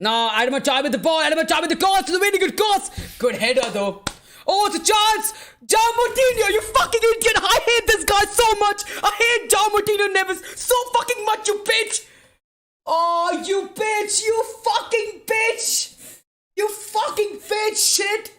No, Adam Achar with the ball. Adam Achar with the cross. It's a very good cross. Good header though. Oh, it's a chance. John Moutinho, you fucking idiot. I hate this guy so much. I hate John Moutinho Neves so fucking much, you bitch. Oh, you bitch. You fucking bitch. You fucking bitch shit.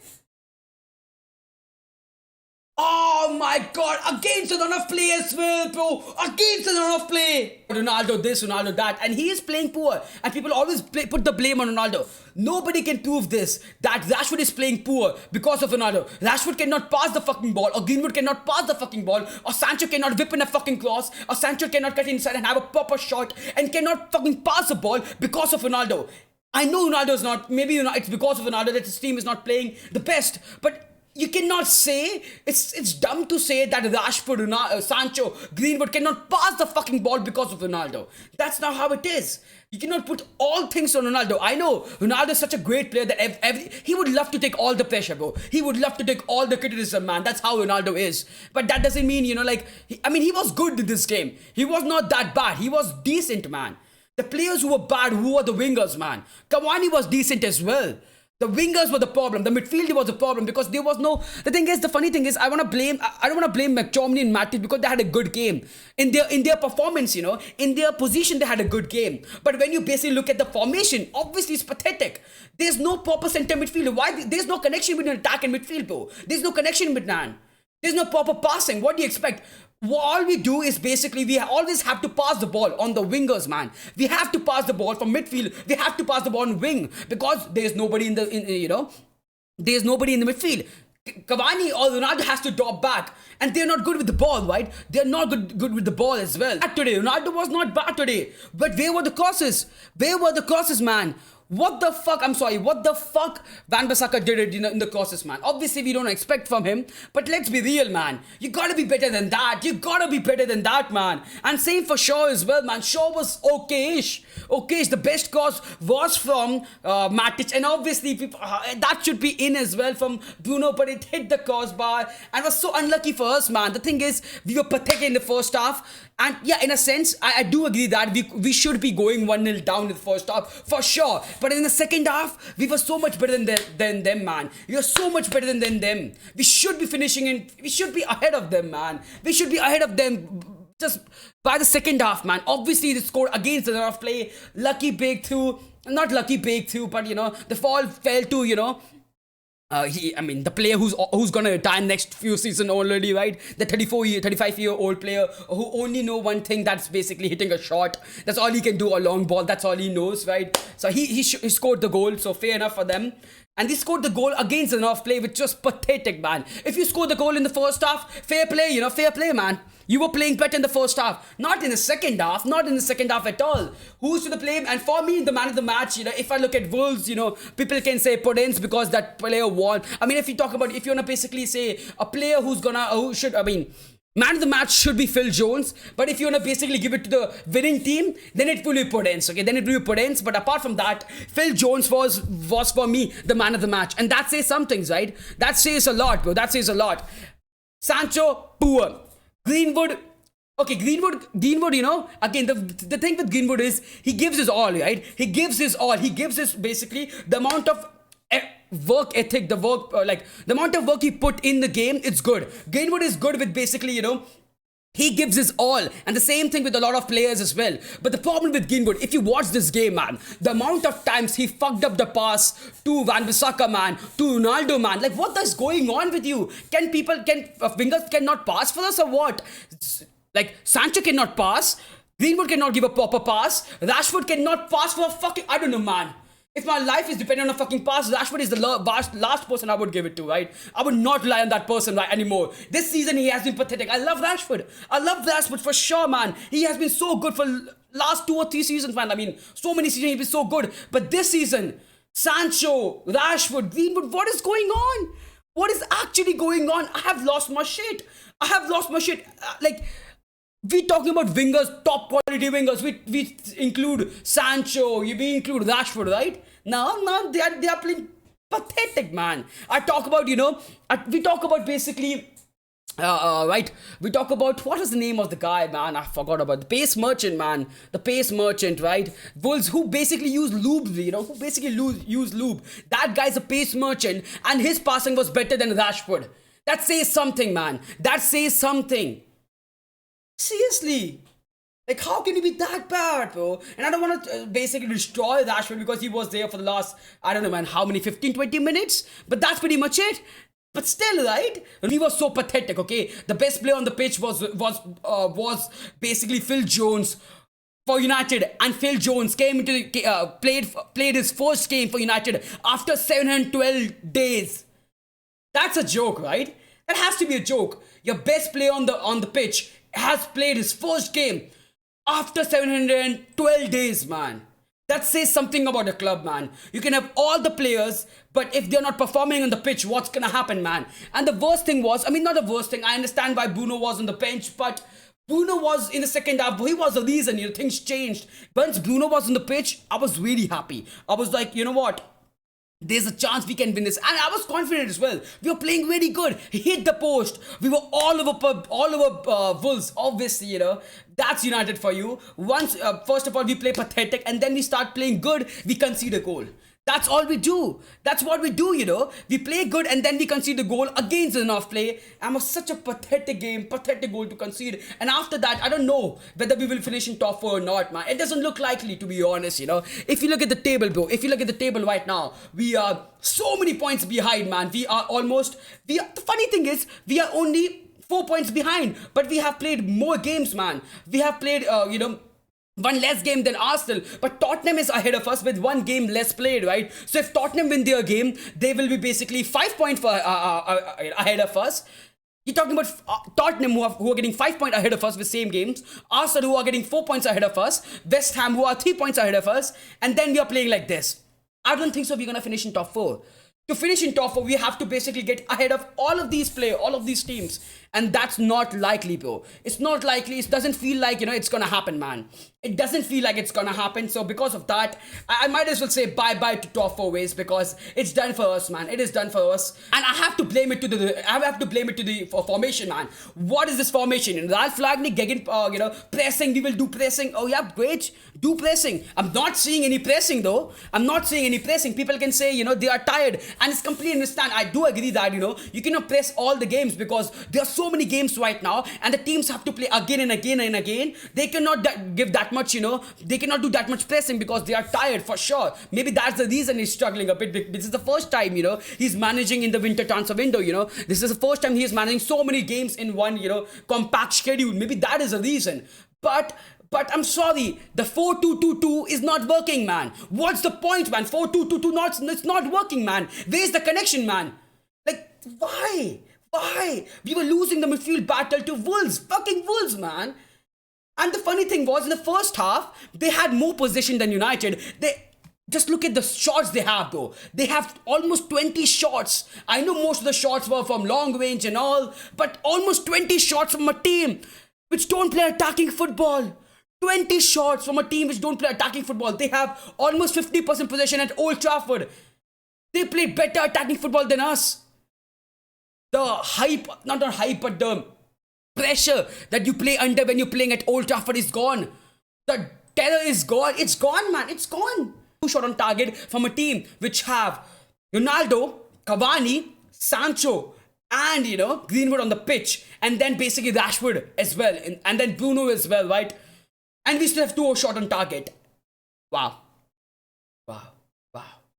Oh my god, against a run of play as well, bro. Against a run of play. Ronaldo this, Ronaldo that. And he is playing poor. And people always put the blame on Ronaldo. Nobody can prove this. That Rashford is playing poor because of Ronaldo. Rashford cannot pass the fucking ball. Or Greenwood cannot pass the fucking ball. Or Sancho cannot whip in a fucking cross. Or Sancho cannot cut inside and have a proper shot. And cannot fucking pass the ball because of Ronaldo. I know Ronaldo's not. Maybe it's because of Ronaldo that his team is not playing the best. But you cannot say, it's dumb to say that Rashford, Sancho, Greenwood cannot pass the fucking ball because of Ronaldo. That's not how it is. You cannot put all things on Ronaldo. I know Ronaldo is such a great player that he would love to take all the pressure, bro. He would love to take all the criticism, man. That's how Ronaldo is. But that doesn't mean, he was good in this game. He was not that bad. He was decent, man. The players who were bad, who were the wingers, man. Cavani was decent as well. The wingers were the problem. The midfield was the problem because there was no. The funny thing is, I don't want to blame McTominay and Matic because they had a good game in their performance. In their position, they had a good game. But when you basically look at the formation, obviously it's pathetic. There's no proper center midfield. Why? There's no connection between attack and midfield, bro. There's no connection between. There's no proper passing. What do you expect? All we do is basically we always have to pass the ball on the wingers, man. We have to pass the ball from midfield. We have to pass the ball on wing because there's nobody there's nobody in the midfield. Cavani or Ronaldo has to drop back, and they're not good with the ball, right? They're not good with the ball as well. Today, Ronaldo was not bad today, but where were the crosses? Where were the crosses, man? What the fuck Van Bissaka did it in the crosses, man. Obviously, we don't expect from him, but let's be real, man. You gotta be better than that. You gotta be better than that, man. And same for Shaw as well, man. Shaw was okay-ish. The best cross was from Matic, and obviously that should be in as well from Bruno, but it hit the crossbar and was so unlucky for us, man. The thing is, we were pathetic in the first half. And yeah, in a sense, I do agree that we should be going 1-0 down in the first half, for sure. But in the second half, we were so much better than them, man. We are so much better than them. We should be finishing in, we should be ahead of them, man. We should be ahead of them just by the second half, man. Obviously, they scored against the run of play. Lucky breakthrough. Not lucky breakthrough, but, the fall fell to, the player who's gonna retire next few season already, right? The 35-year-old player who only know one thing, that's basically hitting a shot. That's all he can do, a long ball. That's all he knows, right? So he scored the goal, so fair enough for them. And they scored the goal against an off play, which was pathetic, man. If you score the goal in the first half, fair play, man. You were playing better in the first half, not in the second half, at all. Who's to the blame? And for me, the man of the match, if I look at Wolves, people can say Podence because that player won. I mean, if you want to basically say a player man of the match should be Phil Jones, but if you want to basically give it to the winning team, then it will be Podence, okay? Then it will be Podence, but apart from that, Phil Jones was for me the man of the match, and that says some things, right? That says a lot, bro. That says a lot. Sancho, poor. Greenwood, again, the thing with Greenwood is he gives his all, right? He gives his all. He gives his basically the amount of work ethic, the amount of work he put in the game, it's good. Greenwood is good with basically, he gives his all, and the same thing with a lot of players as well. But the problem with Greenwood, if you watch this game, man, the amount of times he fucked up the pass to Van Bissaka, man, to Ronaldo, man, like what is going on with you? Wingers cannot pass for us or what? Like Sancho cannot pass, Greenwood cannot give a proper pass, Rashford cannot pass for a fucking, I don't know, man. If my life is dependent on a fucking pass, Rashford is the last person I would give it to, right? I would not rely on that person right anymore. This season, he has been pathetic. I love Rashford for sure, man. He has been so good for last 2 or 3 seasons, man. I mean, so many seasons he's been so good. But this season, Sancho, Rashford, Greenwood, what is going on? What is actually going on? I have lost my shit. We talking about wingers, top quality wingers. We include Sancho, we include Rashford, right? No, they are playing pathetic, man. We talk about basically right, we talk about what was the name of the guy, man. I forgot about the pace merchant, man. The pace merchant, right? Wolves who basically use lube, who basically use lube. That guy's a pace merchant, and his passing was better than Rashford. That says something, man. That says something. Seriously. Like, how can you be that bad, bro? And I don't want to basically destroy Rashford because he was there for the last, I don't know, man, how many, 15, 20 minutes? But that's pretty much it. But still, right? We were so pathetic, okay? The best player on the pitch was basically Phil Jones for United, and Phil Jones came into the, played his first game for United after 712 days. That's a joke, right? That has to be a joke. Your best player on the pitch has played his first game after 712 days, man. That says something about the club, man. You can have all the players, but if they're not performing on the pitch, what's gonna happen, man? And the worst thing was, I mean, not the worst thing, I understand why Bruno was on the bench, but Bruno was in the second half, he was the reason, things changed. Once Bruno was on the pitch, I was really happy. I was like, you know what? There's a chance we can win this, and I was confident as well. We were playing really good. He hit the post. We were all over Wolves. Obviously, that's United for you. Once, first of all, we play pathetic, and then we start playing good. We concede a goal. That's all we do. That's what we do, We play good and then we concede the goal against the enough play. And it was such a pathetic game, pathetic goal to concede. And after that, I don't know whether we will finish in top 4 or not, man. It doesn't look likely, to be honest, If you look at the table, bro, if you look at the table right now, we are so many points behind, man. The funny thing is, we are only 4 points behind, but we have played more games, man. We have played, one less game than Arsenal, but Tottenham is ahead of us with one game less played, right? So if Tottenham win their game, they will be basically 5 points ahead of us. You're talking about Tottenham who are getting 5 points ahead of us with same games, Arsenal who are getting 4 points ahead of us, West Ham who are 3 points ahead of us, and then we are playing like this. I don't think so we're gonna finish in top 4. To finish in top 4, we have to basically get ahead of all of these teams. And that's not likely, bro. It's not likely. It doesn't feel like, it's gonna happen, man. It doesn't feel like it's gonna happen. So because of that, I might as well say bye-bye to top 4 ways because it's done for us, man. It is done for us. And I have to blame it to the formation, man. What is this formation? Ralph Ragnick getting, pressing. We will do pressing. Oh, yeah, great. Do pressing. I'm not seeing any pressing, though. I'm not seeing any pressing. People can say, they are tired. And it's completely understand. I do agree that, you cannot press all the games because there are so many games right now and the teams have to play again and again and again. They cannot give that much, they cannot do that much pressing because they are tired for sure. Maybe that's the reason he's struggling a bit. This is the first time, he's managing in the winter transfer window, This is the first time he is managing so many games in one, compact schedule. Maybe that is the reason. But I'm sorry, the 4-2-2-2 is not working, man. What's the point, man? 4-2-2-2, it's not working, man. Where's the connection, man? Like, why? Why? We were losing the midfield battle to Wolves. Fucking Wolves, man. And the funny thing was, in the first half, they had more possession than United. Just look at the shots they have, though. They have almost 20 shots. I know most of the shots were from long range and all, but almost 20 shots from a team which don't play attacking football. 20 shots from a team which don't play attacking football. They have almost 50% possession at Old Trafford. They play better attacking football than us. The hype, not hype, but the pressure that you play under when you're playing at Old Trafford is gone. The terror is gone. It's gone, man. It's gone. 2 shot on target from a team which have Ronaldo, Cavani, Sancho, and, Greenwood on the pitch. And then basically Rashford as well. And then Bruno as well, right? And we still have 2 shot on target. Wow.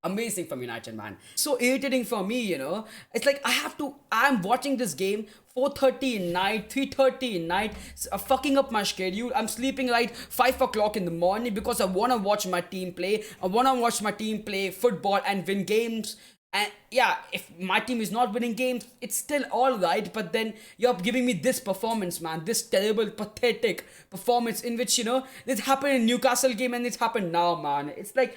Amazing from United, man. So irritating for me, It's like I'm watching this game 4:30 in night, 3:30 in night, fucking up my schedule. I'm sleeping like 5 o'clock in the morning because I want to watch my team play. I want to watch my team play football and win games. And yeah, if my team is not winning games, it's still alright. But then you're giving me this performance, man. This terrible, pathetic performance in which, this happened in Newcastle game and it's happened now, man. It's like,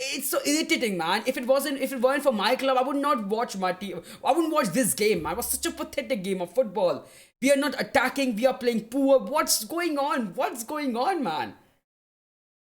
it's so irritating, man. If it weren't for my club, I would not watch my team. I wouldn't watch this game, man. It was such a pathetic game of football. We are not attacking. We are playing poor. What's going on? What's going on, man?